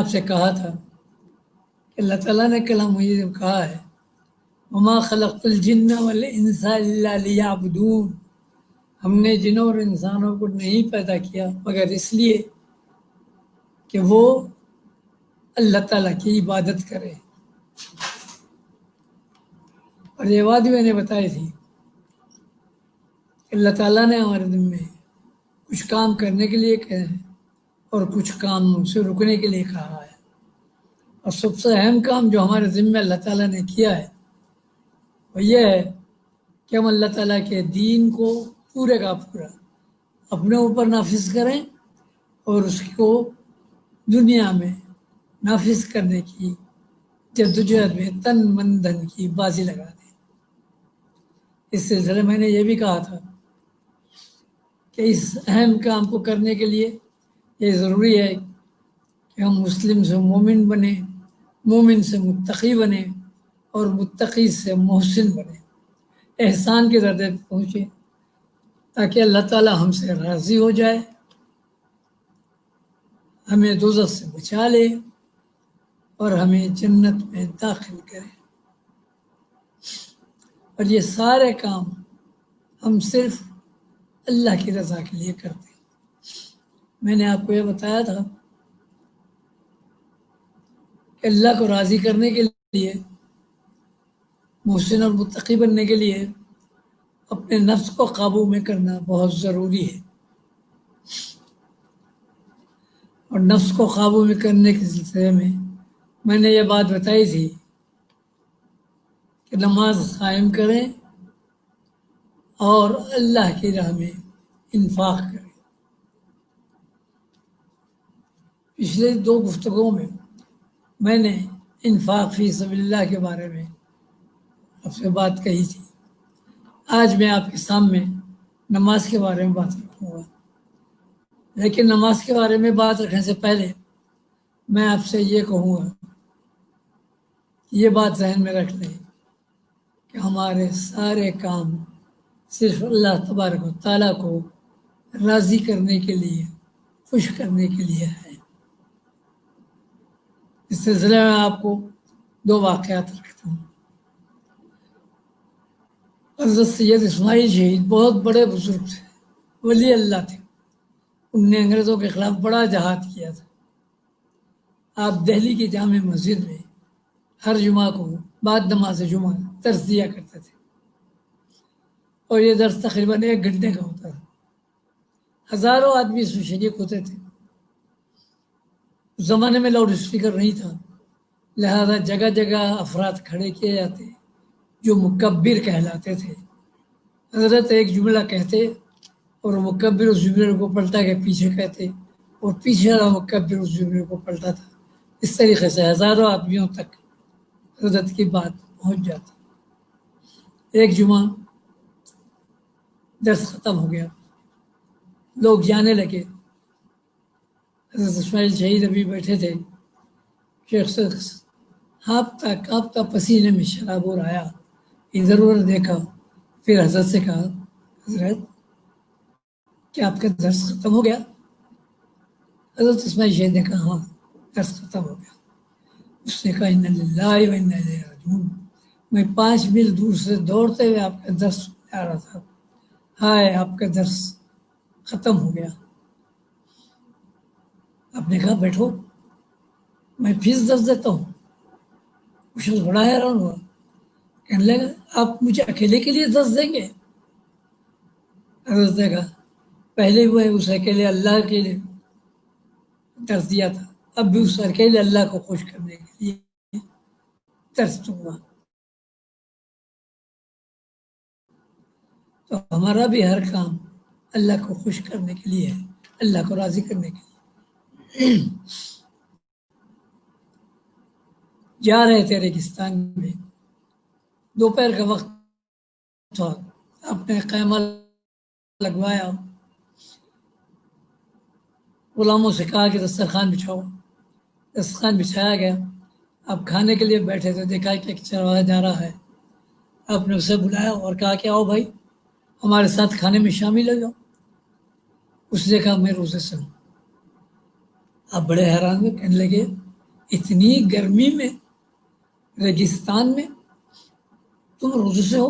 آپ سے کہا تھا کہ اللہ تعالیٰ نے کلام مجید میں کہا ہے وما خلقت الجن والانس الا لیعبدون، ہم نے جنوں اور انسانوں کو نہیں پیدا کیا مگر اس لیے کہ وہ اللہ تعالیٰ کی عبادت کرے۔ اور یہ بات بھی میں نے بتائی تھی کہ اللہ تعالیٰ نے ہمارے دل میں کچھ کام کرنے کے لیے کہے ہیں اور کچھ کام سے رکنے کے لیے کہا ہے، اور سب سے اہم کام جو ہمارے ذمہ اللہ تعالیٰ نے کیا ہے وہ یہ ہے کہ ہم اللہ تعالیٰ کے دین کو پورے کا پورا اپنے اوپر نافذ کریں اور اس کو دنیا میں نافذ کرنے کی جدوجہد میں تن من دھن کی بازی لگا دیں۔ اس سلسلے میں نے یہ بھی کہا تھا کہ اس اہم کام کو کرنے کے لیے یہ ضروری ہے کہ ہم مسلم سے مومن بنیں، مومن سے متقی بنیں اور متقی سے محسن بنیں، احسان کے درجے پہ پہنچیں تاکہ اللہ تعالیٰ ہم سے راضی ہو جائے، ہمیں دوزخ سے بچا لے اور ہمیں جنت میں داخل کرے۔ اور یہ سارے کام ہم صرف اللہ کی رضا کے لیے کرتے ہیں۔ میں نے آپ کو یہ بتایا تھا کہ اللہ کو راضی کرنے کے لیے، محسن اور متقی بننے کے لیے اپنے نفس کو قابو میں کرنا بہت ضروری ہے، اور نفس کو قابو میں کرنے کے سلسلے میں نے یہ بات بتائی تھی کہ نماز قائم کریں اور اللہ کی راہ میں انفاق کریں۔ پچھلے 2 گفتگو میں نے انفاق فی سبیل اللہ کے بارے میں آپ سے بات کہی تھی۔ آج میں آپ کے سامنے نماز کے بارے میں بات رکھوں گا، لیکن نماز کے بارے میں بات رکھنے سے پہلے میں آپ سے یہ کہوں گا، یہ بات ذہن میں رکھ لیں کہ ہمارے سارے کام صرف اللہ تبارک و تعالیٰ کو راضی کرنے کے لیے، خوش کرنے کے لیے ہے۔ اس سلسلے میں آپ کو 2 واقعات رکھتا ہوں۔ حضرت سید اسماعیل شہید بہت بڑے بزرگ تھے، ولی اللہ تھے، ان نے انگریزوں کے خلاف بڑا جہاد کیا تھا۔ آپ دہلی کی جامع مسجد میں ہر جمعہ کو بعد نماز جمعہ درس دیا کرتے تھے، اور یہ درس تقریباً 1 گھنٹے کا ہوتا تھا۔ ہزاروں آدمی اس میں شریک ہوتے تھے۔ اس زمانے میں لاؤڈ اسپیکر نہیں تھا، لہذا جگہ جگہ افراد کھڑے کیے جاتے جو مکبر کہلاتے تھے۔ حضرت ایک جملہ کہتے اور مکبر اس جملے کو پلٹا کے پیچھے کہتے، اور پیچھے والا مکبر اس جملے کو پلٹا تھا۔ اس طریقے سے ہزاروں آدمیوں تک حضرت کی بات پہنچ جاتی۔ ایک جمعہ درس ختم ہو گیا، لوگ جانے لگے، حضرت اسماعیل شہید ابھی بیٹھے تھے۔ شیخ سے ہاپتا پسینے میں شرابور آیا، ادھر ادھر دیکھا، پھر حضرت سے کہا حضرت کیا آپ کا درس ختم ہو گیا؟ حضرت اسماعیل شہید نے کہا ہاں درس ختم ہو گیا۔ اس نے کہا انا للہ و انا الیہ راجعون، میں 5 میل دور سے دوڑتے ہوئے آپ کا درس سننے آ رہا تھا، ہائے آپ کا درس ختم ہو گیا۔ آپ نے کہا بیٹھو میں فیس درس دیتا ہوں۔ وہ شخص بڑا حیران ہوا، کہنے لگا آپ مجھے اکیلے کے لیے درس دیں گے؟ حضرت نے کہا پہلے وہ اس اکیلے اللہ کے لیے درس دیا تھا، اب بھی اس اکیلے اللہ کو خوش کرنے کے لیے درس دوں گا۔ تو ہمارا بھی ہر کام اللہ کو خوش کرنے کے لیے ہے، اللہ کو راضی کرنے کے لیے۔ جا رہے تھے ریگستان میں، دوپہر کا وقت تھا، آپ نے خیمہ لگوایا، غلاموں سے کہا کہ دسترخوان بچھاؤ، دسترخوان بچھایا گیا۔ آپ کھانے کے لیے بیٹھے تھے، دیکھا کہ ایک چرواہا جا رہا ہے، آپ نے اسے بلایا اور کہا کہ آؤ بھائی ہمارے ساتھ کھانے میں شامل ہو جاؤ۔ اس نے کہا میں روزے سے ہوں۔ آپ بڑے حیران ہوئے، کہنے لگے اتنی گرمی میں ریگستان میں تم روزے سے ہو؟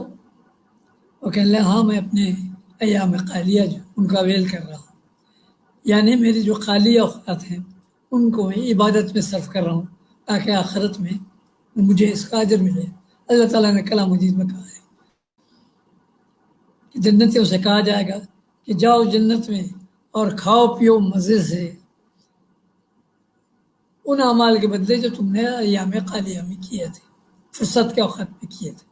وہ کہنے لگا ہاں میں اپنے ایام خالیہ جو ان کا ویل کر رہا ہوں، یعنی میری جو خالی اوقات ہیں ان کو میں عبادت میں صرف کر رہا ہوں تاکہ آخرت میں مجھے اس کا اجر ملے۔ اللہ تعالیٰ نے کلام مجید میں کہا ہے کہ جنتیوں سے کہا جائے گا کہ جاؤ جنت میں اور کھاؤ پیو مزے سے ان اعمال کے بدلے جو تم نے ایام خالیہ میں کیے تھے، فرصت کے اوقات میں کیے تھے۔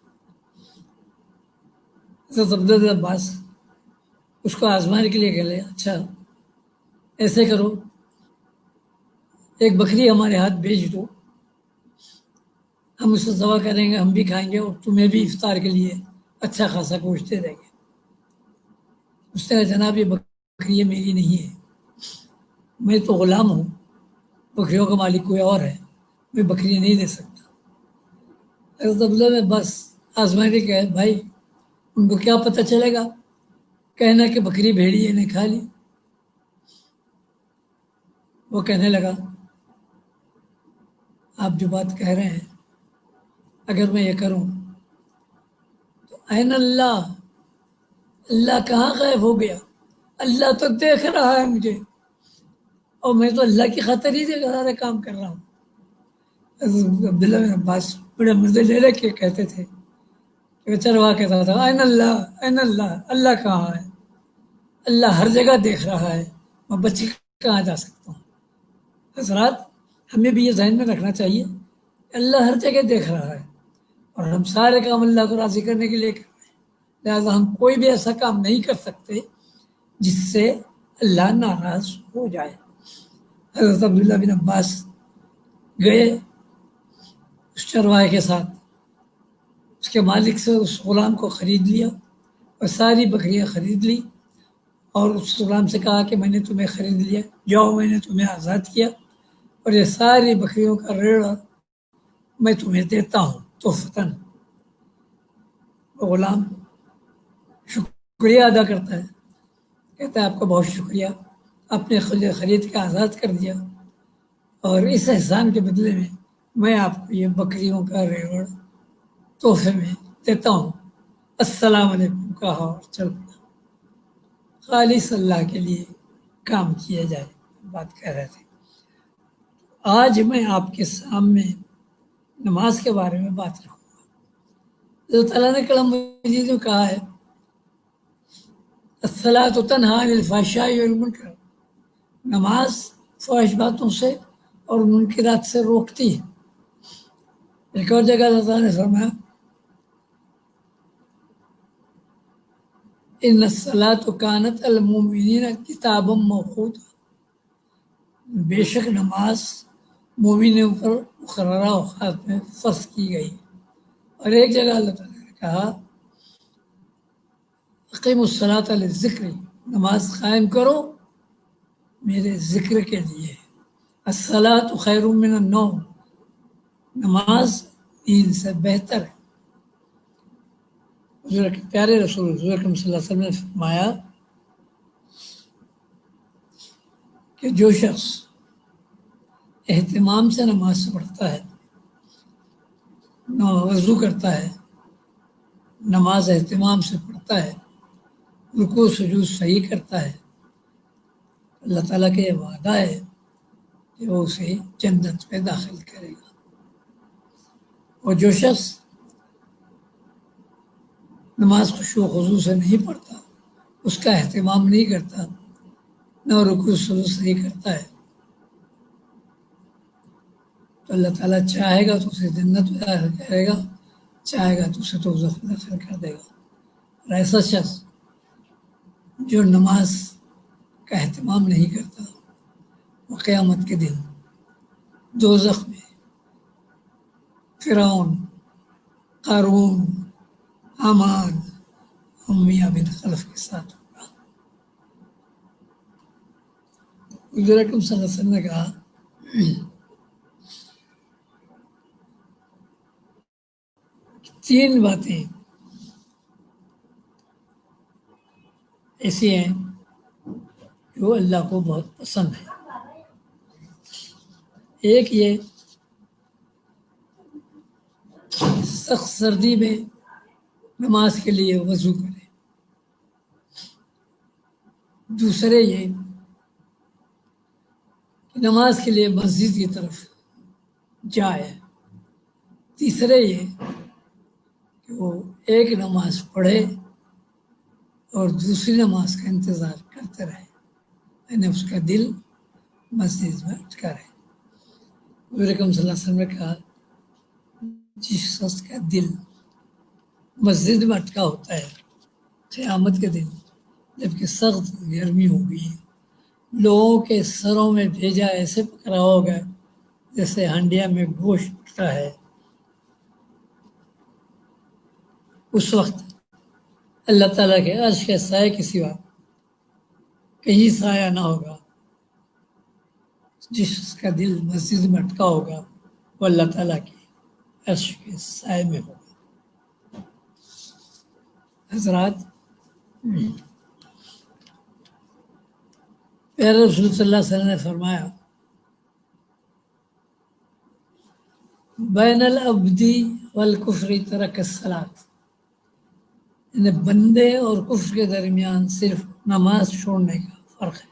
حضرت عبداللہ عباس اس کو آزمانے کے لیے کہہ لے اچھا ایسے کرو، ایک بکری ہمارے ہاتھ بھیج دو، ہم اسے ذبح کریں گے، ہم بھی کھائیں گے اور تمہیں بھی افطار کے لیے اچھا خاصا گوشت دے دیں گے۔ اس نے جناب یہ بکری میری نہیں ہے، میں تو غلام ہوں، بکریوں کا مالک کوئی اور ہے، میں بکری نہیں دے سکتا۔ حضرت عبداللہ میں بس آزمانے کے بھائی ان کو کیا پتہ چلے گا، کہنا کہ بکری بھیڑیے نے کھا لی۔ وہ کہنے لگا آپ جو بات کہہ رہے ہیں اگر میں یہ کروں تو این اللہ، اللہ کہاں غائب ہو گیا؟ اللہ تو دیکھ رہا ہے مجھے، اور میں تو اللہ کی خاطر ہی سارے کام کر رہا ہوں۔ حضرت عبداللہ بن عباس بڑے مزے لے لے کے کہتے تھے کہ چروا کہتا تھا این اللہ، این اللہ، اللہ کہاں ہے؟ اللہ ہر جگہ دیکھ رہا ہے، میں بچ کے کہاں جا سکتا ہوں؟ حضرات ہمیں بھی یہ ذہن میں رکھنا چاہیے اللہ ہر جگہ دیکھ رہا ہے اور ہم سارے کام اللہ کو راضی کرنے کے لیے کر رہے ہیں، لہٰذا ہم کوئی بھی ایسا کام نہیں کر سکتے جس سے اللہ ناراض ہو جائے۔ حضرت عبداللہ بن عباس گئے اس چرواہے کے ساتھ، اس کے مالک سے اس غلام کو خرید لیا اور ساری بکریاں خرید لی، اور اس غلام سے کہا کہ میں نے تمہیں خرید لیا، جاؤ میں نے تمہیں آزاد کیا اور یہ ساری بکریوں کا ریڑھ میں تمہیں دیتا ہوں تحفتاً۔ غلام شکریہ ادا کرتا ہے، کہتا ہے آپ کا بہت شکریہ، آپ نے خرید کے آزاد کر دیا اور اس احسان کے بدلے میں آپ کو یہ بکریوں کا ریوڑ تحفے میں دیتا ہوں۔ السلام علیکم کہا اور چل پڑا۔ خالص اللہ کے لیے کام کیا جائے بات کہہ رہے تھے۔ آج میں آپ کے سامنے نماز کے بارے میں بات رکھوں گا۔ اللہ تعالیٰ نے کلام مجید میں کہا ہے الصلاۃ تنہی عن الفحشاء والمنکر، نماز فحش باتوں سے اور منکرات سے روکتی ہے۔ ایک اور جگہ اللہ تعالیٰ نے فرمایا ان الصلاۃ کانت علی المؤمنین کتابا موقوتا، بے شک نماز مومنوں پر مقررہ اوقات میں فرض کی گئی۔ اور ایک جگہ اللہ تعالیٰ نے کہا اقیموا الصلاۃ للذکر، نماز قائم کرو میرے ذکر کے لیے۔ الصلاۃ خیر من النوم، نماز نیند سے بہتر ہے۔ حضور کے پیارے رسول حضور اکرم صلی اللہ علیہ وسلم نے فرمایا کہ جو شخص اہتمام سے نماز پڑھتا ہے، وضو کرتا ہے، نماز اہتمام سے پڑھتا ہے، رکوع سجود صحیح کرتا ہے، اللہ تعالیٰ کا یہ وعدہ ہے کہ وہ اسے جنت میں داخل کرے گا۔ اور جو شخص نماز خشوع و خضوع سے نہیں پڑھتا، اس کا اہتمام نہیں کرتا، نہ رکوع سجود صحیح کرتا ہے، تو اللہ تعالیٰ چاہے گا تو اسے جنت میں داخل کرے گا، چاہے گا تو اسے دوزخ میں داخل کر دے گا۔ اور ایسا شخص جو نماز کا اہتمام نہیں کرتا، وہ قیامت کے دن دوزخ میں فرعون، قارون، حامان، امیہ بن خلف کے ساتھ ہوگا۔ حضور اکرم صلی اللہ علیہ وسلم نے کہا تین باتیں ایسی ہیں جو اللہ کو بہت پسند ہے۔ ایک یہ سخت سردی میں نماز کے لیے وضو کرے۔ دوسرے یہ کہ نماز کے لیے مسجد کی طرف جائے۔ تیسرے یہ کہ وہ ایک نماز پڑھے اور دوسری نماز کا انتظار کرتے رہے، یعنی اس کا دل مسجد میں اٹکا رہے۔ حضور اکرم صلی اللہ علیہ وسلم نے کہا جس شخص کا دل مسجد میں اٹکا ہوتا ہے قیامت کے دن جبکہ سخت گرمی ہوگی، لوگوں کے سروں میں بھیجا ایسے پکڑا ہوگا جیسے ہنڈیا میں گوشت اٹھتا ہے، اس وقت اللہ تعالیٰ کے عرش کے سائے کے سوا کہیں سایہ نہ ہوگا۔ جس کا دل مسجد میں اٹکا ہوگا وہ اللہ تعالیٰ کے عرش کے سائے میں ہوگا۔ حضرات، پیارے رسول صلی اللہ علیہ وسلم نے فرمایا بین العبدی والکفر ترک الصلاۃ، یعنی بندے اور کفر کے درمیان صرف نماز چھوڑنے کا فرق ہے۔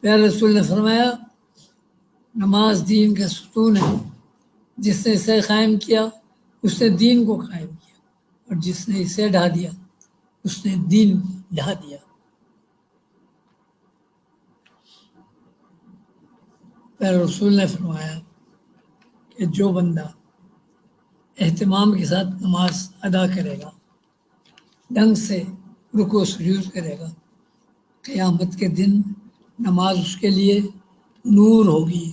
پیارے رسول نے فرمایا نماز دین کا ستون ہے، جس نے اسے قائم کیا اس نے دین کو قائم کیا، اور جس نے اسے ڈھا دیا اس نے دین کو ڈھا دیا۔ پیارے رسول نے فرمایا کہ جو بندہ اہتمام کے ساتھ نماز ادا کرے گا، ڈھنگ سے رکوع سجود کرے گا، قیامت کے دن نماز اس کے لیے نور ہوگی،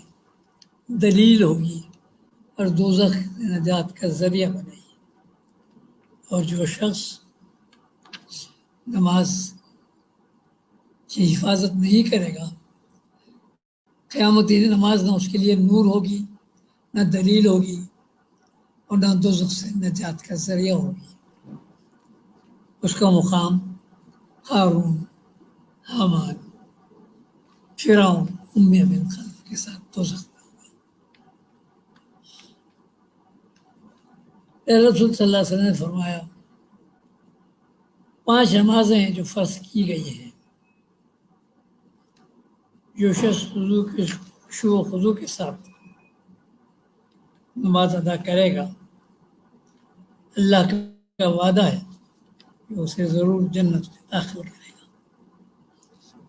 دلیل ہوگی، اور دوزخ نجات کا ذریعہ بنے گی۔ اور جو شخص نماز کی حفاظت نہیں کرے گا، قیامت دن نماز نہ اس کے لیے نور ہوگی، نہ دلیل ہوگی، اور نہ دوزخ سے نجات کا ذریعہ ہوگی۔ اس کا مقام قارون، حامان، فرعون، امیہ بن خلف کے ساتھ دوزخ میں ہوگا۔ رسول صلی اللہ علیہ وسلم نے فرمایا 5 نمازیں ہیں جو فرض کی گئی ہیں، جو شخص خشوع و خضوع کے ساتھ نماز ادا کرے گا، اللہ کا وعدہ ہے کہ اسے ضرور جنت میں داخل کرے گا۔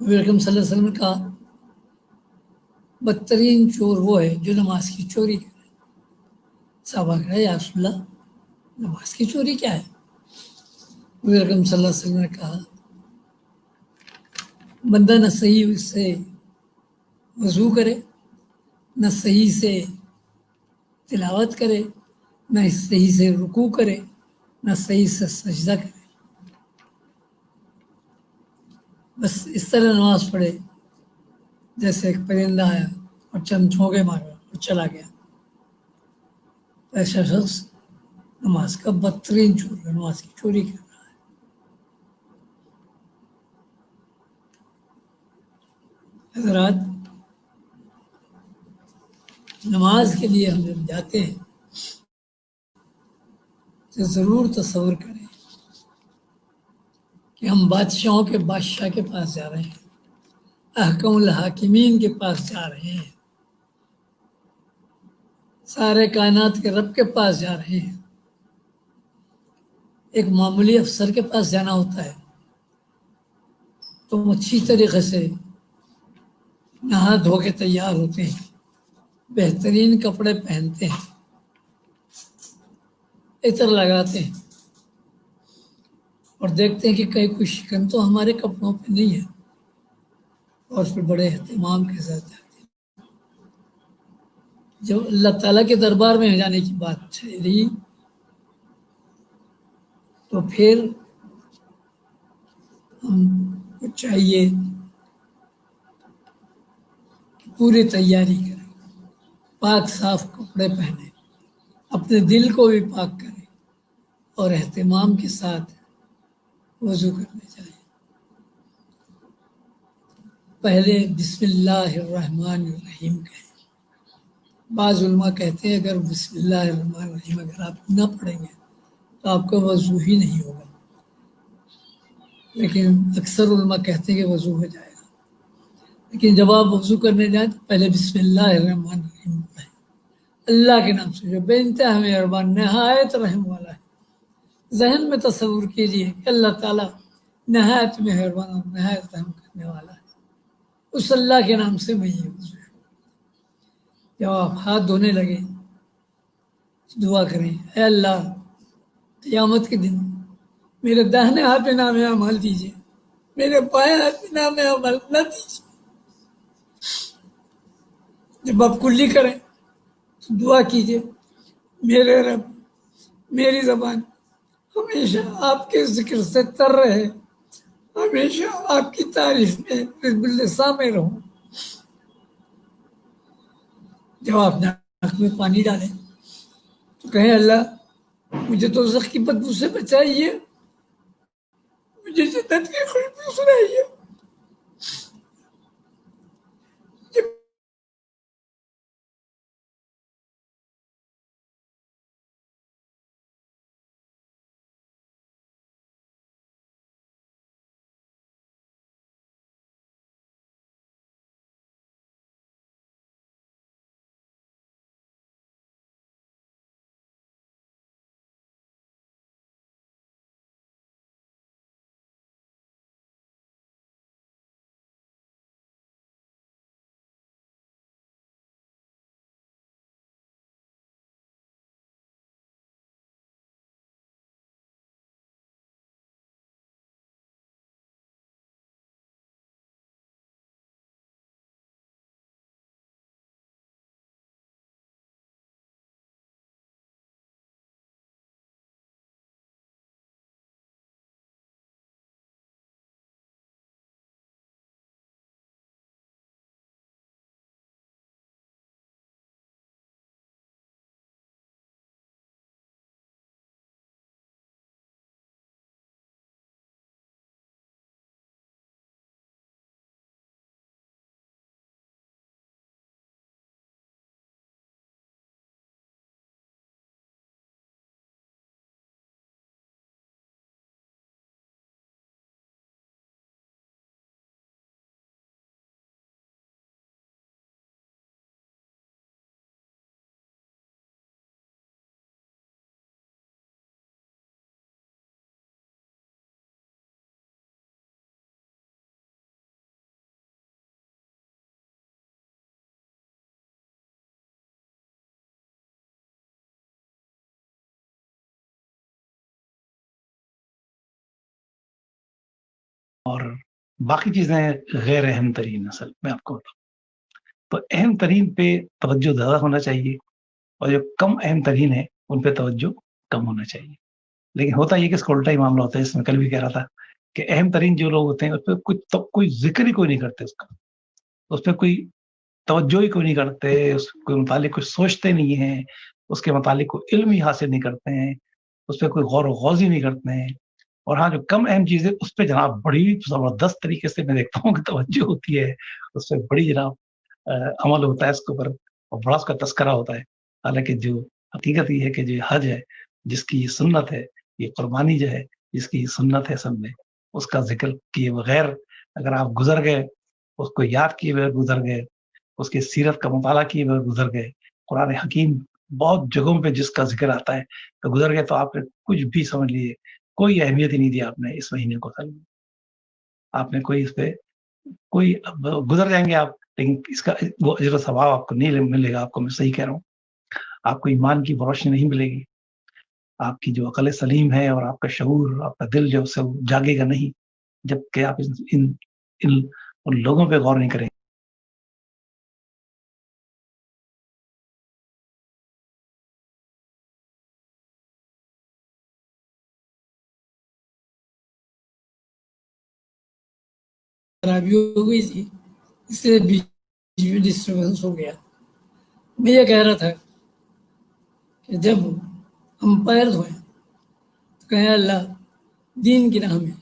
نبی اکرم صلی اللہ علیہ وسلم نے کہا بدترین چور وہ ہے جو نماز کی چوری کرے۔ صحابہ کہا یا رسول اللہ نماز کی چوری کیا ہے؟ نبی اکرم صلی اللہ علیہ وسلم نے کہا بندہ نہ صحیح سے وضو کرے، نہ صحیح سے تلاوت کرے، نہ صحیح سے رکوع کرے، نہ صحیح سے سجدہ کرے، بس اس طرح نماز پڑھے جیسے ایک پرندہ آیا اور چند جھونکے مارا اور چلا گیا۔ ایسا شخص نماز کا بدترین چور ہے، نماز کی چوری کر رہا ہے۔ حضرات، نماز کے لیے ہم جب جاتے ہیں تو ضرور تصور کریں کہ ہم بادشاہوں کے بادشاہ کے پاس جا رہے ہیں، احکم الحاکمین کے پاس جا رہے ہیں، سارے کائنات کے رب کے پاس جا رہے ہیں۔ ایک معمولی افسر کے پاس جانا ہوتا ہے تو وہ اچھی طریقے سے نہا دھو کے تیار ہوتے ہیں، بہترین کپڑے پہنتے ہیں، عطر لگاتے ہیں، اور دیکھتے ہیں کہ کہیں کوئی شکن تو ہمارے کپڑوں پہ نہیں ہے، اور پھر بڑے اہتمام کے ساتھ جاتے ہیں۔ جب اللہ تعالیٰ کے دربار میں جانے کی بات چلی تو پھر ہم کو چاہیے کہ پوری تیاری کریں، پاک صاف کپڑے پہنیں، اپنے دل کو بھی پاک کریں، اور اہتمام کے ساتھ وضو کرنے چاہیے۔ پہلے بسم اللہ الرحمن الرحیم کہیں، بعض علماء کہتے ہیں اگر بسم اللہ الرحمن الرحیم اگر آپ نہ پڑھیں گے تو آپ کا وضو ہی نہیں ہوگا، لیکن اکثر علماء کہتے ہیں کہ وضو ہو جائے گا۔ لیکن جب آپ وضو کرنے جائیں تو پہلے بسم اللہ الرحمن الرحیم پڑھیں، اللہ کے نام سے جو بے انتہا مہربان نہایت رحم والا ہے۔ ذہن میں تصور کیجیے کہ اللہ تعالیٰ نہایت مہربان اور نہایت رحم کرنے والا ہے، اس اللہ کے نام سے میں یہ وضو۔ جب آپ ہاتھ دھونے لگے دعا کریں، اے اللہ قیامت کے دن میرے داہنے ہاتھ پہ نام اعمال دیجیے، میرے بائیں ہاتھ پہ نام اعمال نہ دیجیے۔ جب آپ کلی کریں تو دعا کیجیے، میرے رب میری زبان ہمیشہ آپ کے ذکر سے تر رہے، ہمیشہ آپ کی تعریف میں رب اللسان میں رہوں۔ جب آپ ناک میں پانی ڈالیں تو کہیں اللہ مجھے دوزخ کی بدبو سے بچائیے، مجھے جنت کی خوشبو سنائیے۔ جب اور باقی چیزیں غیر اہم ترین اصل میں آپ کو بتاؤں تو اہم ترین پہ توجہ زیادہ ہونا چاہیے، اور جو کم اہم ترین ہے ان پہ توجہ کم ہونا چاہیے۔ لیکن ہوتا یہ کہ اس کا الٹا ہی معاملہ ہوتا ہے، اس میں کل بھی کہہ رہا تھا کہ اہم ترین جو لوگ ہوتے ہیں اس پہ کوئی ذکر ہی کوئی نہیں کرتے، اس پہ کوئی توجہ ہی کوئی نہیں کرتے، اس کے متعلق کچھ سوچتے نہیں ہیں، اس کے متعلق کوئی علم ہی حاصل نہیں کرتے ہیں، اس پہ کوئی غور و غوض ہی نہیں کرتے ہیں۔ اور ہاں جو کم اہم چیز ہے اس پہ جناب بڑی زبردست طریقے سے میں دیکھتا ہوں کہ توجہ ہوتی ہے، اس پہ بڑی جناب عمل ہوتا ہے اس کے اوپر، اور بڑا اس کا تذکرہ ہوتا ہے۔ حالانکہ جو حقیقت یہ ہے کہ جو حج ہے، جس کی یہ سنت ہے، یہ قربانی جو ہے جس کی سنت ہے سب میں، اس کا ذکر کیے بغیر اگر آپ گزر گئے، اس کو یاد کیے بغیر گزر گئے، اس کی سیرت کا مطالعہ کیے بغیر گزر گئے، قرآن حکیم بہت جگہوں پہ جس کا ذکر آتا ہے تو گزر گئے، تو آپ نے کچھ بھی سمجھ لیے، کوئی اہمیت ہی نہیں دی آپ نے اس مہینے کو، آپ نے کوئی اس پہ کوئی گزر جائیں گے آپ، لیکن اس کا وہ اجر و ثواب آپ کو نہیں ملے گا۔ آپ کو میں صحیح کہہ رہا ہوں، آپ کو ایمان کی روشنی نہیں ملے گی، آپ کی جو عقل سلیم ہے اور آپ کا شعور، آپ کا دل جو سے جاگے گا نہیں جب کہ آپ ان لوگوں پہ غور نہیں کریں۔ خرابی ہو گئی تھی، اس سے بیچ میں ڈسٹربنس ہو گیا۔ میں یہ کہہ رہا تھا کہ جب ہم پیر دھوئیں تو کہیں اللہ دین کی راہ میں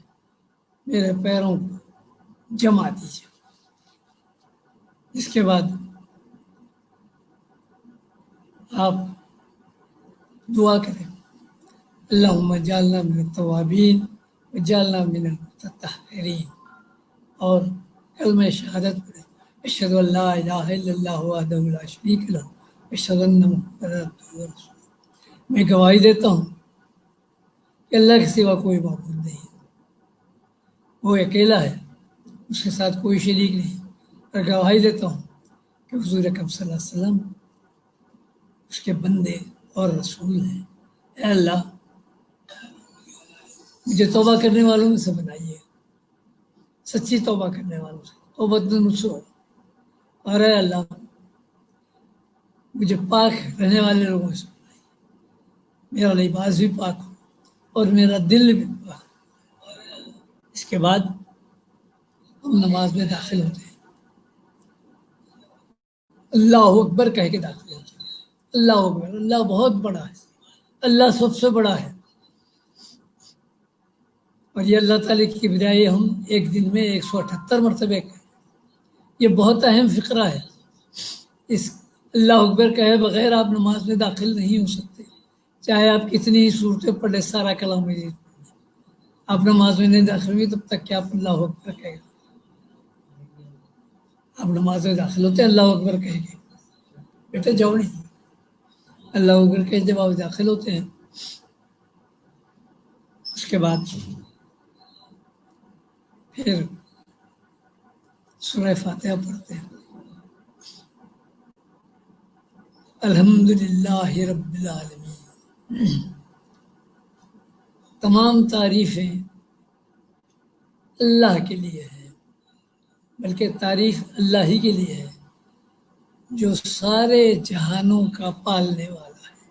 میرے پیروں کو جما دیجیے۔ اس کے بعد آپ دعا کریں اللہم جعلنا من التوابین وجعلنا من المتطہرین، اور کلمہ شہادت پڑھیں اشہد ان لا الہ الا اللہ وحدہ لا شریک لہ اشہد ان محمدًا عبدہ ورسولہ۔ میں گواہی دیتا ہوں کہ اللہ کے سوا کوئی معبود نہیں ہے، وہ اکیلا ہے، اس کے ساتھ کوئی شریک نہیں، اور گواہی دیتا ہوں کہ حضور اکرم صلی اللہ علیہ وسلم اس کے بندے اور رسول ہیں۔ اے اللہ مجھے توبہ کرنے والوں میں سے بنائیے، سچی توبہ کرنے والوں سے، توبۃ نصوح، اور اے اللہ مجھے پاک رہنے والے لوگوں سے بنائیے، میرا لباس بھی پاک ہو اور میرا دل بھی پاک ہو۔ اس کے بعد ہم نماز میں داخل ہوتے ہیں، اللہ اکبر کہہ کے داخل ہوتے ہیں۔ اللہ اکبر، اللہ بہت بڑا ہے، اللہ سب سے بڑا ہے، اور یہ اللہ تعالیٰ کی بدائی ہم ایک دن میں 178 مرتبہ کریں، یہ بہت اہم فقرہ ہے۔ اس اللہ اکبر کہے بغیر آپ نماز میں داخل نہیں ہو سکتے، چاہے آپ کتنی ہی صورتیں پڑھیں، سارا کلام مجید پڑھیں، آپ نماز میں نہیں داخل ہوئی تب تک کہ آپ اللہ اکبر کہے گا۔ آپ نماز میں داخل ہوتے ہیں اللہ اکبر کہے گے، بیٹے جاؤ نہیں، اللہ اکبر کہے جب آپ داخل ہوتے ہیں، اس کے بعد پھر سورہ فاتحہ پڑھتے ہیں۔ الحمدللہ رب العالمین، تمام تعریفیں اللہ کے لیے ہیں، بلکہ تعریف اللہ ہی کے لیے ہے جو سارے جہانوں کا پالنے والا ہے۔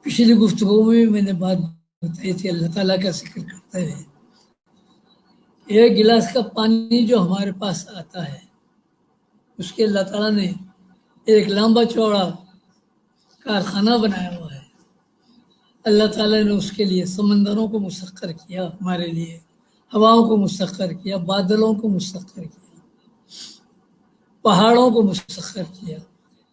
پچھلی گفتگو میں نے بات بتائی تھی اللہ تعالیٰ کا ذکر کرتے ہوئے، ایک گلاس کا پانی جو ہمارے پاس آتا ہے اس کے اللہ تعالیٰ نے ایک لمبا چوڑا کارخانہ بنایا ہوا ہے۔ اللہ تعالیٰ نے اس کے لیے سمندروں کو مسخر کیا، ہمارے لیے ہواؤں کو مسخر کیا، بادلوں کو مسخر کیا، پہاڑوں کو مسخر کیا،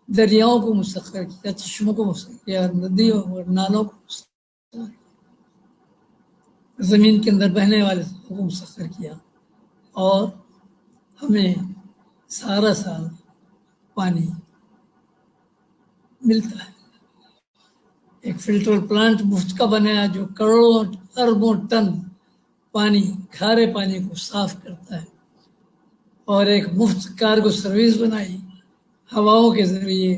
دریاؤں کو مسخر کیا، چشموں کو مسخر کیا، ندیوں اور نالوں کو مسخر کیا، زمین کے اندر بہنے والے کو مسخر کیا، اور ہمیں سارا سال پانی ملتا ہے۔ ایک فلٹر پلانٹ مفت کا بنایا جو کروڑوں اربوں ٹن پانی، کھارے پانی کو صاف کرتا ہے، اور ایک مفت کارگو سروس بنائی، ہواؤں کے ذریعے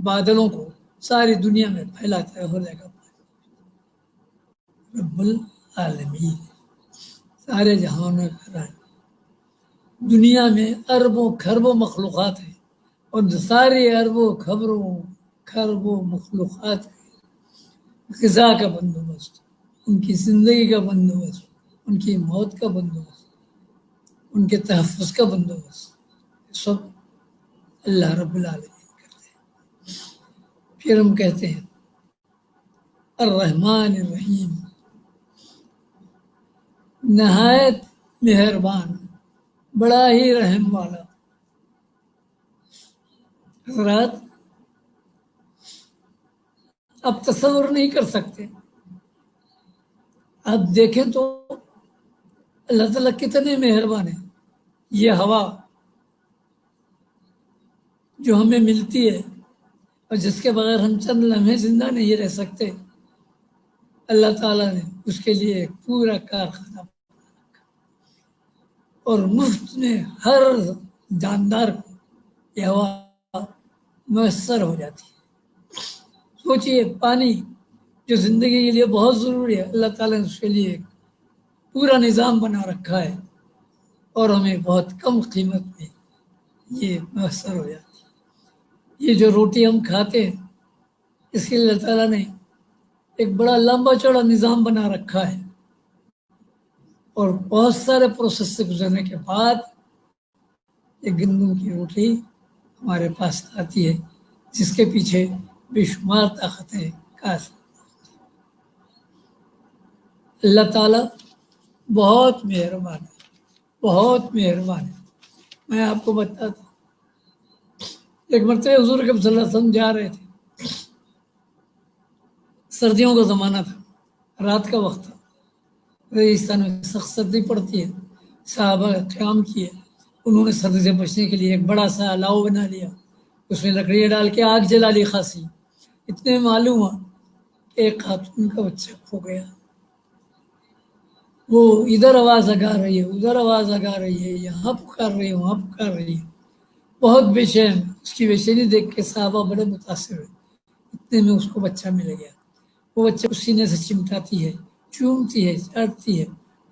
بادلوں کو ساری دنیا میں پھیلاتا ہے، ہو جائے گا رب العالمین، سارے جہانوں کا رب۔ دنیا میں اربوں کھربوں مخلوقات ہیں، اور ساری اربوں کھربوں مخلوقات کی غذا کا بندوبست، ان کی زندگی کا بندوبست، ان کی موت کا بندوبست، ان کے تحفظ کا بندوبست سب اللہ رب العالمین کرتے ہیں۔ پھر ہم کہتے ہیں الرحمن الرحیم، نہایت مہربان، بڑا ہی رحم والا۔ حضرات آپ تصور نہیں کر سکتے، آپ دیکھیں تو اللہ تعالیٰ کتنے مہربان ہیں۔ یہ ہوا جو ہمیں ملتی ہے اور جس کے بغیر ہم چند لمحے زندہ نہیں رہ سکتے، اللہ تعالیٰ نے اس کے لیے ایک پورا کارخانہ اور مفت میں ہر جاندار کو یہ ہوا میسر ہو جاتی ہے۔ سوچئے پانی جو زندگی کے لیے بہت ضروری ہے، اللہ تعالیٰ نے اس کے لیے ایک پورا نظام بنا رکھا ہے، اور ہمیں بہت کم قیمت میں یہ میسر ہو جاتی ہے۔ یہ جو روٹی ہم کھاتے ہیں اس کے لیے اللہ تعالیٰ نے ایک بڑا لمبا چوڑا نظام بنا رکھا ہے، اور بہت سارے پروسیس سے گزرنے کے بعد ایک گندم کی روٹی ہمارے پاس آتی ہے، جس کے پیچھے بے شمار طاقتیں کار۔ اللہ تعالیٰ بہت مہربان ہے، بہت مہربان ہے۔ میں آپ کو بتاتا ہوں، ایک مرتبہ حضور اکرم صلی اللہ علیہ وسلم جا رہے تھے، سردیوں کا زمانہ تھا، رات کا وقت تھا، ریگستان میں سخت سردی پڑتی ہے، صحابہ قیام کیے، انہوں نے سردی سے بچنے کے لیے ایک بڑا سا الاؤ بنا لیا، اس میں لکڑیاں ڈال کے آگ جلا لی خاصی، اتنے معلوم ہوا کہ ایک خاتون کا بچہ کھو گیا، وہ ادھر آواز لگا رہی ہے، ادھر آواز لگا رہی ہے، یہاں پکار رہی ہے، وہاں پکار رہی ہے، بہت بے چین، اس کی بے چینی دیکھ کے صحابہ بڑے متاثر ہوئے، اتنے میں اس کو بچہ مل گیا، وہ بچے کو سینے سے چمٹاتی ہے، چومتی ہے، چاٹتی ہے،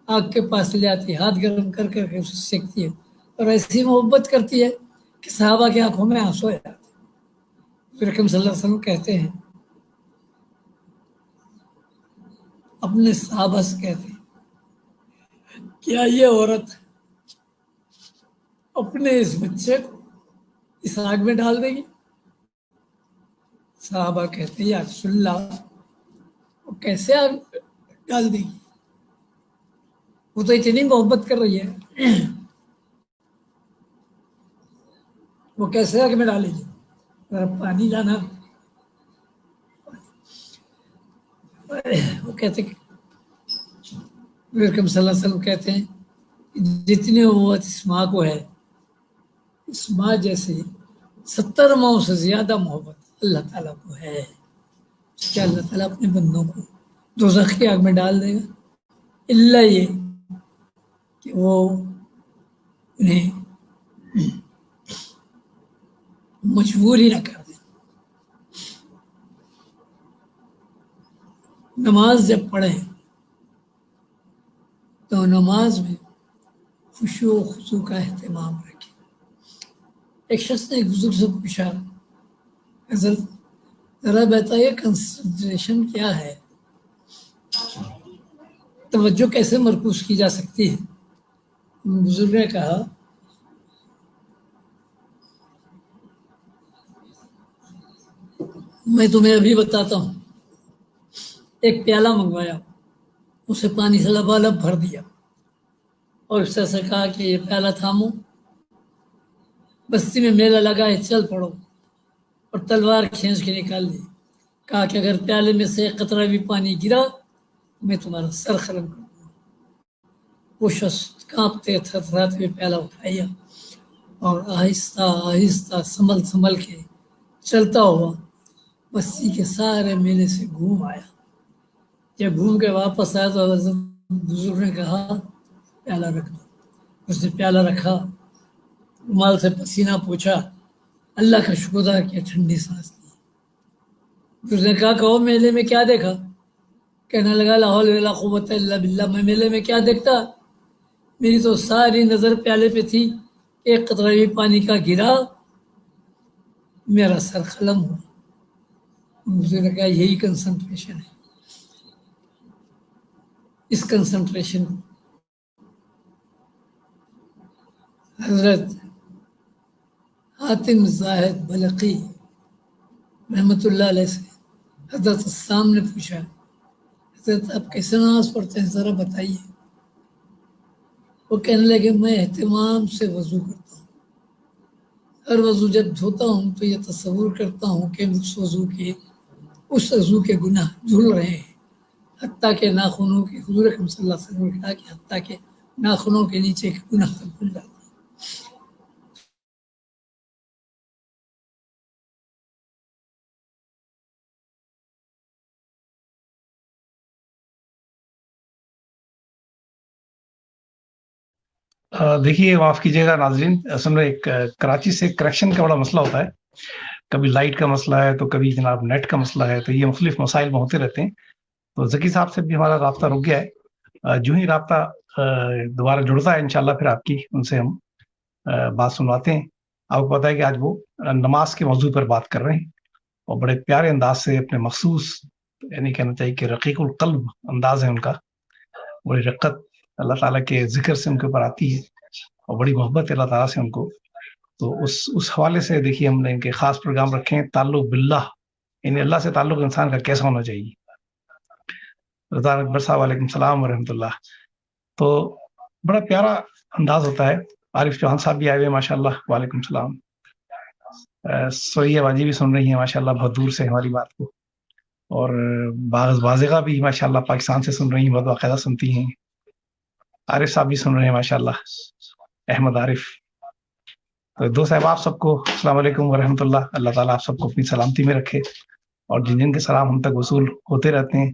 آگ کے پاس لے آتی ہے، ہاتھ گرم کر کر کے اسے سیکتی ہے، اور ایسی محبت کرتی ہے کہ صحابہ کی آنکھوں میں آنسو آ جاتے ہیں۔ پھر اکرم صلی اللہ علیہ وسلم کہتے ہیں، اپنے صحابہ سے کہتے ہیں، کیا یہ عورت اپنے اس بچے کو اس آگ میں ڈال دے گی؟ صحابہ کہتے ہیں، یا رسول اللہ، وہ کیسے آگ ڈال دے گی؟ وہ تو اتنی محبت کر رہی ہے، وہ کیسے آگ میں ڈالے گی؟ ذرا پانی لانا۔ وہ کہتے کہ اکرم صلی اللہ علیہ وسلم کہتے ہیں، جتنی محبت اس ماں کو ہے، اس ماں جیسے 70 ماؤں سے زیادہ محبت اللہ تعالیٰ کو ہے۔ کیا اللہ تعالیٰ اپنے بندوں کو دوزخ کی آگ میں ڈال دے گا؟ اللہ یہ کہ وہ انہیں مجبور ہی نہ کر دے۔ نماز جب پڑھیں تو نماز میں خشوع و خضوع کا اہتمام رکھیں۔ ایک شخص نے ایک بزرگ سے پوچھا، حضرت ذرا بتائیے کنسنٹریشن کیا ہے، توجہ کیسے مرکوز کی جا سکتی ہے؟ بزرگ نے کہا، میں تمہیں ابھی بتاتا ہوں۔ ایک پیالہ منگوایا، اسے پانی سے لبالب بھر دیا، اور اس طرح سے کہا کہ یہ پیالہ تھامو، بستی میں میلہ لگا ہے، چل پڑو، اور تلوار کھینچ کے نکال دی، کہا کہ اگر پیالے میں سے ایک قطرہ بھی پانی گرا میں تمہارا سر قلم کر دوں گا۔ وہ شخص کانپتے تھرتھراتے ہوئے پیالہ اٹھایا اور آہستہ آہستہ سنبھل سنبھل کے چلتا ہوا بستی کے سارے میلے سے گھوم آیا۔ جب گھوم کے واپس آیا تو حضرت بزرگ نے کہا، پیالہ رکھ دو۔ اس نے پیالہ رکھا، رومال سے پسینہ پوچھا، اللہ کا شکر ادا کیا، ٹھنڈی سانس لی۔ اس نے کہا، کہو میلے میں کیا دیکھا؟ کہنے لگا، لا حول ولا قوت الا باللہ، میں میلے میں کیا دیکھتا، میری تو ساری نظر پیالے پہ تھی، ایک قطرہ بھی پانی کا گرا میرا سر قلم ہوا۔ مجھے لگا یہی کنسنٹریشن ہے۔ اس کنسنٹریشن کو حضرت حاتم زاہد بلقی رحمۃ اللہ علیہ سے حضرت السلام نے پوچھا، حضرت آپ کیسے نماز پڑھتے ہیں، ذرا بتائیے۔ وہ کہنے لگے، میں اہتمام سے وضو کرتا ہوں، ہر وضو جب دھوتا ہوں تو یہ تصور کرتا ہوں کہ اس وضو کے گناہ دھل رہے ہیں، حتیٰ کہ ناخنوں کے، حضور اکرم صلی اللہ علیہ وسلم نے کہا کہ حتیٰ کہ ناخنوں کے نیچے کے گناہ تک دھل جاتے ہیں۔ دیکھیے معاف کیجیے گا ناظرین، اصل میں ایک کراچی سے کریکشن کا بڑا مسئلہ ہوتا ہے، کبھی لائٹ کا مسئلہ ہے تو کبھی جناب نیٹ کا مسئلہ ہے، تو یہ مختلف مسائل میں ہوتے رہتے ہیں۔ تو ذکی صاحب سے بھی ہمارا رابطہ رک گیا ہے، جو ہی رابطہ دوبارہ جڑتا ہے انشاءاللہ پھر آپ کی ان سے ہم بات سنواتے ہیں۔ آپ کو پتہ ہے کہ آج وہ نماز کے موضوع پر بات کر رہے ہیں، اور بڑے پیارے انداز سے اپنے مخصوص، یعنی کہنا چاہیے کہ رقیق القلب انداز ہے ان کا، بڑی رقت اللہ تعالیٰ کے ذکر سے ان کے اوپر آتی ہے، اور بڑی محبت ہے اللہ تعالیٰ سے ان کو۔ تو اس حوالے سے دیکھیے ہم نے ان کے خاص پروگرام رکھے ہیں، تعلق باللہ، یعنی اللہ سے تعلق انسان کا کیسا ہونا چاہیے۔ رضا اکبر صاحب علیکم السلام ورحمۃ اللہ۔ تو بڑا پیارا انداز ہوتا ہے۔ عارف چوہان صاحب بھی آئے ہوئے ماشاء اللہ، وعلیکم السلام۔ سوریہ باجی بھی سن رہی ہیں ماشاءاللہ بہت دور سے ہماری بات کو، اور بازغہ بھی ماشاءاللہ پاکستان سے سن رہی ہیں، بہت باقاعدہ سنتی ہیں. عارف صاحب بھی سن رہے ہیں ماشاءاللہ، احمد عارف. تو دو صاحب آپ سب کو السلام علیکم ورحمۃ اللہ. اللہ تعالیٰ آپ سب کو اپنی سلامتی میں رکھے، اور جن جن کے سلام ہم تک وصول ہوتے رہتے ہیں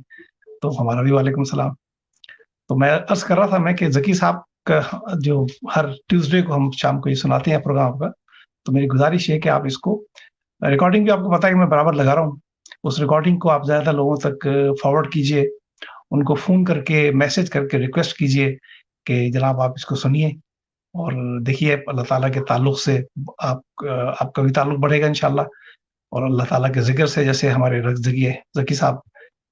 تو ہمارا بھی وعلیکم السلام. تو میں عرض کر رہا تھا میں کہ ذکی صاحب کا جو ہر ٹیوزڈے کو ہم شام کو یہ سناتے ہیں پروگرام کا، تو میری گزارش ہے کہ آپ اس کو ریکارڈنگ بھی آپ کو پتا ہے کہ میں برابر لگا رہا ہوں، اس ریکارڈنگ کو آپ زیادہ لوگوں تک فارورڈ کیجئے، ان کو فون کر کے میسج کر کے ریکویسٹ کیجئے کہ جناب آپ اس کو سنیے اور دیکھیے. اللہ تعالیٰ کے تعلق سے آپ کا بھی تعلق بڑھے گا انشاءاللہ، اور اللہ تعالیٰ کے ذکر سے جیسے ہمارے ذکی صاحب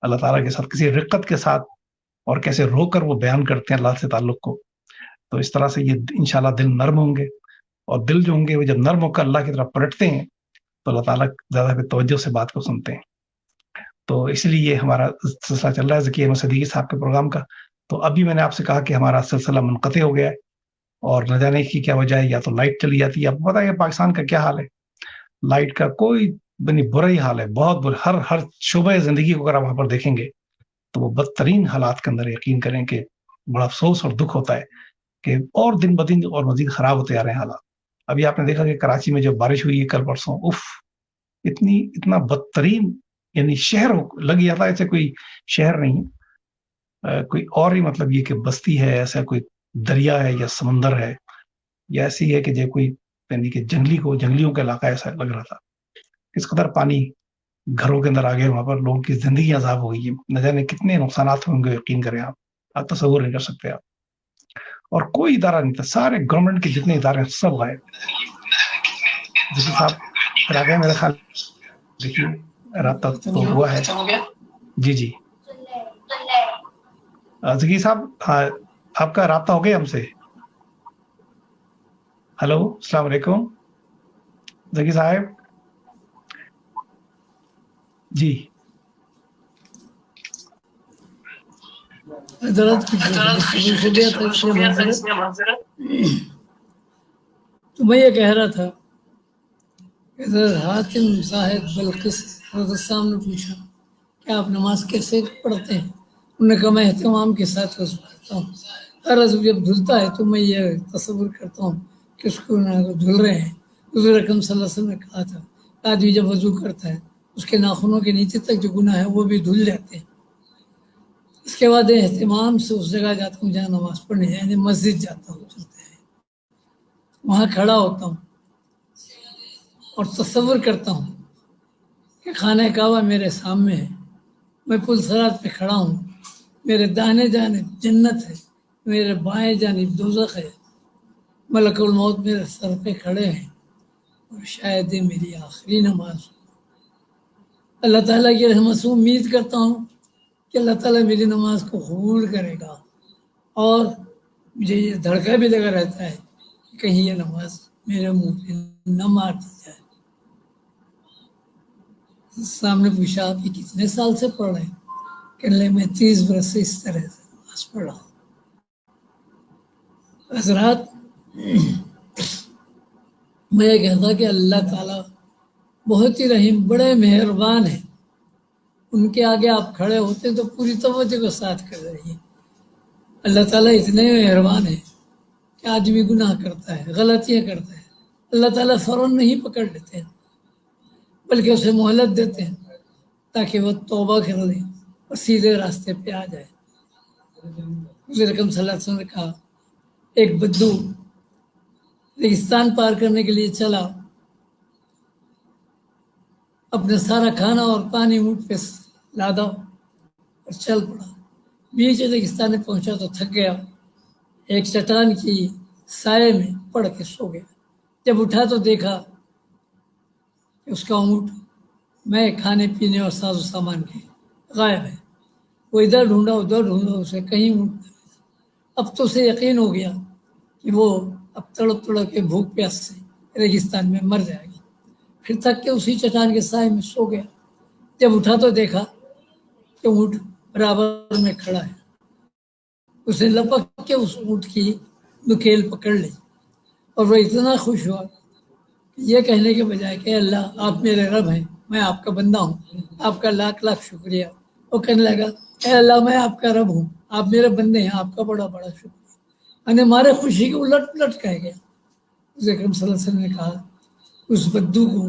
اللہ تعالیٰ کے ساتھ کسی رقت کے ساتھ اور کیسے رو کر وہ بیان کرتے ہیں اللہ سے تعلق کو، تو اس طرح سے یہ انشاءاللہ دل نرم ہوں گے، اور دل جو ہوں گے وہ جب نرم ہو کر اللہ کی طرف پلٹتے ہیں تو اللہ تعالیٰ زیادہ توجہ سے بات کو سنتے ہیں. تو اس لیے ہمارا سلسلہ چل رہا ہے ذکی احمد صدیقی صاحب کے پروگرام کا. تو ابھی میں نے آپ سے کہا کہ ہمارا سلسلہ منقطع ہو گیا ہے، اور نہ جانے کی کیا وجہ ہے، یا تو لائٹ چلی جاتی ہے. آپ کو پتا ہے کہ پاکستان کا کیا حال ہے، لائٹ کا کوئی برا ہی حال ہے، بہت برا. ہر شعبہ زندگی کو اگر آپ وہاں پر دیکھیں گے تو وہ بدترین حالات کے اندر. یقین کریں کہ بڑا افسوس اور دکھ ہوتا ہے کہ اور دن بدن اور مزید خراب ہوتے آ رہے ہیں حالات. ابھی آپ نے دیکھا کہ کراچی میں جو بارش ہوئی ہے کل پرسوں، اتنا بدترین، یعنی شہر لگ جاتا ہے ایسے کوئی شہر نہیں ہے، کوئی اور ہی مطلب یہ کہ بستی ہے، ایسا کوئی دریا ہے یا سمندر ہے، یا ایسی ہے کہ جو کوئی یعنی کہ جنگلیوں کا علاقہ ایسا لگ رہا تھا. کس قدر پانی گھروں کے اندر آ گئے، وہاں پر لوگوں کی زندگی عذاب ہو گئی ہے. نہ جانے کتنے نقصانات ہوں گے، یقین کریں آپ تصور نہیں کر سکتے آپ. اور کوئی ادارہ نہیں تھا، سارے گورنمنٹ کے جتنے ادارے ہیں سب غائب. ذکی صاحب پھر آ گئے میرا خیال، دیکھیے رابطہ تو ہوا ہے. جی ذکی صاحب آپ کا رابطہ ہو گیا ہم سے. ہلو السلام علیکم ذکی صاحب. جی حضرت کچھ ہو گیا تھا اس لیے معذرت. تو میں یہ کہہ رہا تھا کہ حضرت حاتم صاحب بلقیس حضرت السلام نے پوچھا کہ آپ نماز کیسے پڑھتے ہیں؟ انہوں نے کہا میں اہتمام کے ساتھ وضو کرتا ہوں. ہر عضو جب دھلتا ہے تو میں یہ تصور کرتا ہوں کہ اس کو دھل رہے ہیں. حضور اکرم صلی اللہ علیہ وسلم نے کہا تھا آدمی جب وضو کرتا ہے اس کے ناخنوں کے نیچے تک جو گناہ ہے وہ بھی دھل جاتے ہیں. اس کے بعد اہتمام سے اس جگہ جاتا ہوں جہاں نماز پڑھنے، یعنی مسجد جاتا ہوں، وہاں کھڑا ہوتا ہوں اور تصور کرتا ہوں کہ خانہ کعبہ میرے سامنے ہے، میں پل صراط پہ کھڑا ہوں، میرے داہنے جانب جنت ہے، میرے بائیں جانب دوزخ ہے، ملک الموت میرے سر پہ کھڑے ہیں، اور شاید یہ میری آخری نماز ہو. اللہ تعالیٰ کی رحمت سے امید کرتا ہوں کہ اللہ تعالیٰ میری نماز کو قبول کرے گا، اور مجھے یہ دھڑکا بھی لگا رہتا ہے کہ کہیں یہ نماز میرے منہ پہ نہ مار دی جائے. سامنے پوچھا آپ یہ کتنے سال سے پڑھ رہے ہیں؟ کہنے میں 30 برس سے اس طرح سے نماز پڑھ رہا ہوں. حضرات میں یہ کہتا کہ اللہ تعالیٰ بہت ہی رحیم، بڑے مہربان ہیں. ان کے آگے آپ کھڑے ہوتے ہیں تو پوری توجہ کے ساتھ کر رہی. اللہ تعالیٰ اتنے مہربان ہیں کہ آدمی گناہ کرتا ہے، غلطیاں کرتا ہے، اللہ تعالیٰ فوراً نہیں پکڑ لیتے ہیں بلکہ اسے مہلت دیتے ہیں تاکہ وہ توبہ کر لے اور سیدھے راستے پہ آ جائے. حضور اکرم صلی اللہ علیہ وسلم نے کہا ایک بدو ریگستان پار کرنے کے لیے چلا، اپنے سارا کھانا اور پانی اونٹ پہ لادا اور چل پڑا. بیچ ریگستان میں پہنچا تو تھک گیا، ایک چٹان کی سائے میں پڑ کے سو گیا. جب اٹھا تو دیکھا کہ اس کا اونٹ میں کھانے پینے اور ساز و سامان کے غائب ہے. وہ ادھر ڈھونڈا ادھر ڈھونڈا، اسے کہیں اونٹ نہیں. اب تو اسے یقین ہو گیا کہ وہ اب تڑپ تڑپ کے بھوک پیاس سے ریگستان میں مر جائے گا. پھر تھک کے اسی چٹان کے سائے میں سو گیا. جب اٹھا تو دیکھا کہ اونٹ برابر میں کھڑا ہے. اسے لپک کے اس اونٹ کی نکیل پکڑ لی اور وہ اتنا خوش ہوا یہ کہنے کے بجائے کہ اللہ آپ میرے رب ہیں، میں آپ کا بندہ ہوں، آپ کا لاکھ لاکھ شکریہ، وہ کہنے لگا اے اللہ میں آپ کا رب ہوں، آپ میرے بندے ہیں، آپ کا بڑا بڑا شکریہ، یعنی ہمارے خوشی کے الٹ پلٹ کہہ گیا۔ اکرم صلی اللہ علیہ وسلم نے کہا اس بدو کو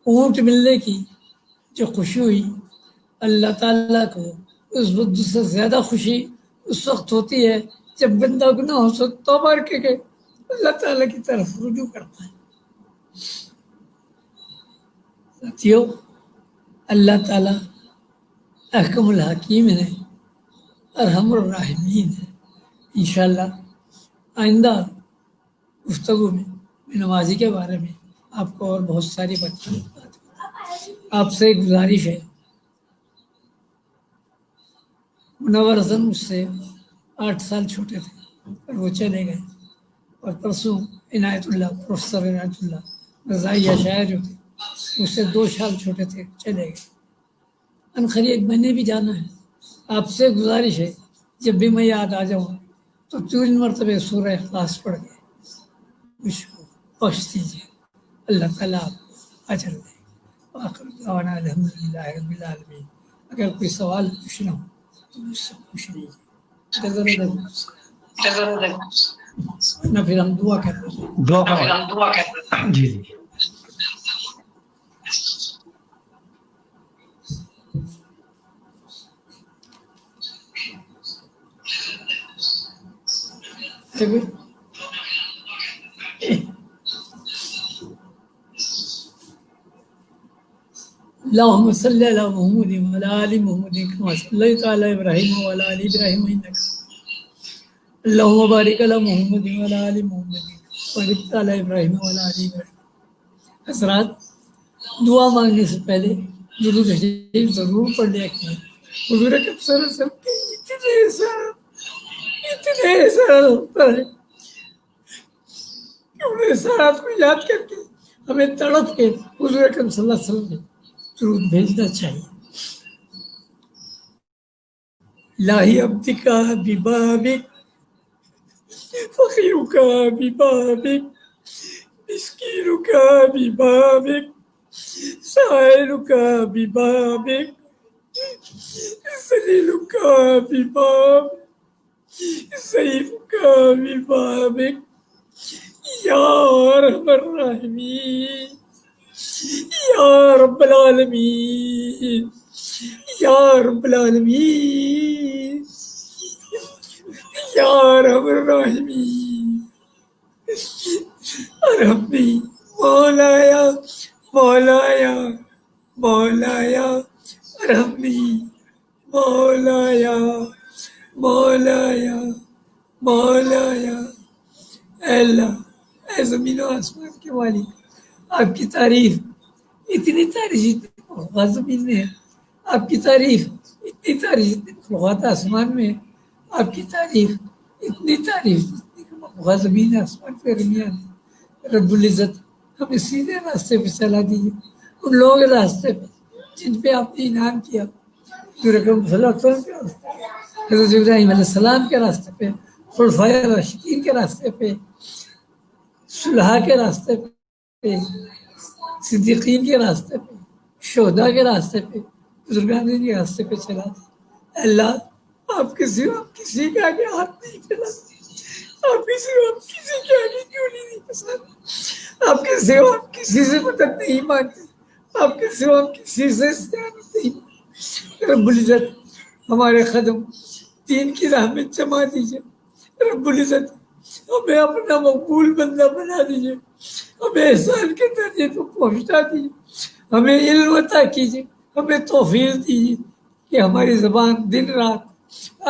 اونٹ ملنے کی جو خوشی ہوئی، اللہ تعالیٰ کو اس بدو سے زیادہ خوشی اس وقت ہوتی ہے جب بندہ گناہوں سے توبہ کر کے اللہ تعالیٰ کی طرف رجوع کرتا ہے۔ ساتھیو، اللہ تعالیٰ احکم الحکیم ہے، ارحم الراحمین ہے۔ انشاءاللہ آئندہ گفتگو میں نمازی کے بارے میں آپ کو اور بہت ساری باتیں آپ سے گزارش ہے۔ منور حسن مجھ سے 8 سال چھوٹے تھے اور وہ چلے گئے، اور پرسوں عنایت اللہ، پروفیسر عنایت اللہ رضائیہ شاعر جو تھے مجھ سے 2 سال چھوٹے تھے، چلے گئے۔ عنقریب میں نے بھی جانا ہے۔ آپ سے گزارش ہے جب بھی میں یاد آ جاؤں تو 3 مرتبہ سورہ اخلاص پڑھ کے مجھ کو بخش دیجیے، اللہ تعالیٰ آپ کو اجر دے۔ وآخر دعوانا الحمدللہ رب العالمین۔ اگر کوئی سوال پوچھنا ہو تو مجھ سے پوچھ لیجیے، ورنہ پھر ہم دعا کرتے ہیں۔ دعا کریں۔ جی جی اللهم صل على محمد وعلى آل محمد كما صليت على إبراهيم وعلى آل إبراهيم إنك اللهم بارك على محمد وعلى آل محمد وبارك على إبراهيم وعلى آل إبراهيم۔ حضرات، دعا مانگنے سے پہلے درود شریف ضرور پڑھ لیا کریں۔ حضور اکرم صلی اللہ علیہ وسلم کے اتنے سارا ہوتا ہے کہ انہیں سارات کو یاد کر کے ہمیں تڑپ کے حضور اکرم صلی اللہ علیہ وسلم نے درود بھیجنا چاہیے۔ لاہی عبدکا ببابک، فقیرکا ببابک، مسکینکا ببابک، سائلکا ببابک، ذلیلکا ببابک، ضعیفکا ببابک، یا ارحم الراحمین، یا رب العالمین، یا رب العالمین، یا ارحم الراحمین، ارحمنی مولایا مولایا مولایا، ارحمنی مولایا مولایا مولایا۔ اے اللہ، اے زمین و آسمان کے مالک، آپ کی تعریف اتنی تعریف جتنی مخلوقات زمین میں ہے، آپ کی تعریف اتنی تعریف جتنی مخلوقات آسمان میں ہے، آپ کی تعریف اتنی تعریف جتنی مخلوقات زمین آسمان کے درمیان ہے۔ رب العزت ہمیں سیدھے راستے پہ چلا دیجیے، ان لوگوں کے راستے پہ جن پہ آپ نے انعام کیا، حضور اکرم صلی اللہ علیہ وسلم کے راستے پہ، حضرت ابراہیم علیہ السلام کے راستے پہ، خلفائے راشدین کے راستے پہ، صلحاء کے راستے پہ، صدیقین کے راستے پہ، شہداء کے راستے پہ، بزرگان دین کے راستے پہ چلا دے۔ اللہ، آپ کے سوا کسی کے آگے ہاتھ نہیں پھیلاتے، آپ کے سوا کسی کے آگے جولی نہیں پسند، آپ کے سوا کسی سے مدد نہیں مانگتے، آپ کے سوا کسی سے استعانت نہیں مانگتے۔ رب العزت ہمارے قدم دین کی راہ میں جما دیجیے، رب العزت ہمیں اپنا مقبول بندہ بنا دیجیے، ہمیں احسان کے درجے کو پہنچا دیجیے، ہمیں علم عطا کیجیے، ہمیں توفیق دیجیے کہ ہماری زبان دن رات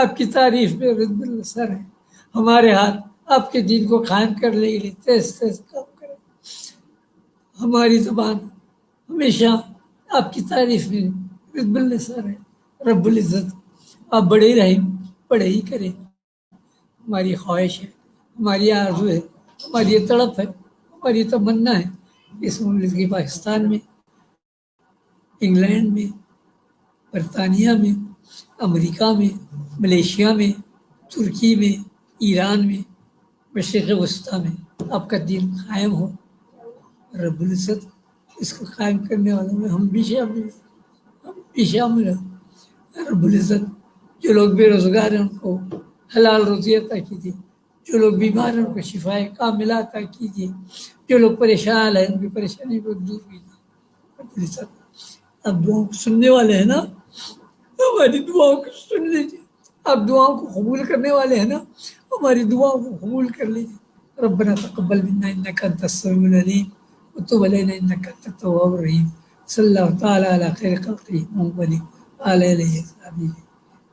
آپ کی تعریف میں رد السر ہے، ہمارے ہاتھ آپ کے دین کو قائم کرنے کے لیے تیز تیز کام کریں، ہماری زبان ہمیشہ آپ کی تعریف میں رد السر ہے۔ رب العزت آپ بڑے ہی رحیم، بڑے ہی کریں۔ ہماری خواہش ہے، ہماری آرزو ہے، ہماری یہ تڑپ ہے، ہماری تمنا ہے، اس ملک کی پاکستان میں، انگلینڈ میں، برطانیہ میں، امریکہ میں، ملیشیا میں، ترکی میں، ایران میں، مشرق وسطیٰ میں آپ کا دین قائم ہو، رب العزت اس کو قائم کرنے والوں میں ہم بھی شامل ہیں۔ رب العزت جو لوگ بے روزگار ہیں ان کو حلال روزی عطا کیجیے، جو لوگ بیمار ہیں ان کو شفائے کاملہ عطا کیجیے، جو لوگ پریشان ہیں ان کی پریشانی کو دور کیجیے۔ رب العزت آپ دعاؤں کو سننے والے ہیں نا، ہماری دعاؤں کو سن لیجیے۔ آپ دعاؤں کو قبول کرنے والے ہیں نا، ہماری دعاؤں کو قبول کر لیجیے۔ ربنا تقبل منا انك انت السميع العليم وتب علينا انك انت التواب الرحيم صلى الله تعالى على خير خلقه محمد وعلى اله وصحبه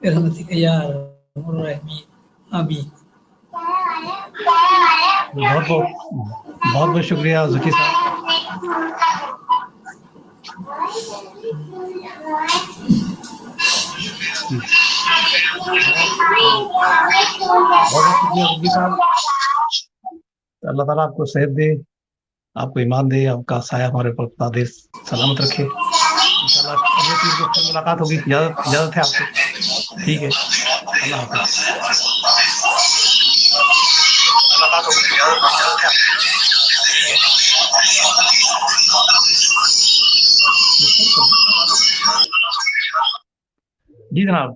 برحمتك يا ارحم الراحمين آمین۔ بہت بہت شکریہ ذکی صاحب۔ اللہ تعالیٰ آپ کو صحت دے، آپ کو ایمان دے، آپ کا سایہ ہمارے اوپر دیر سلامت رکھے۔ انشاءاللہ اگلے پیر کو پھر ملاقات ہوگی۔ اجازت ہے آپ کو؟ ٹھیک ہے، اللہ حافظ۔ جی جناب۔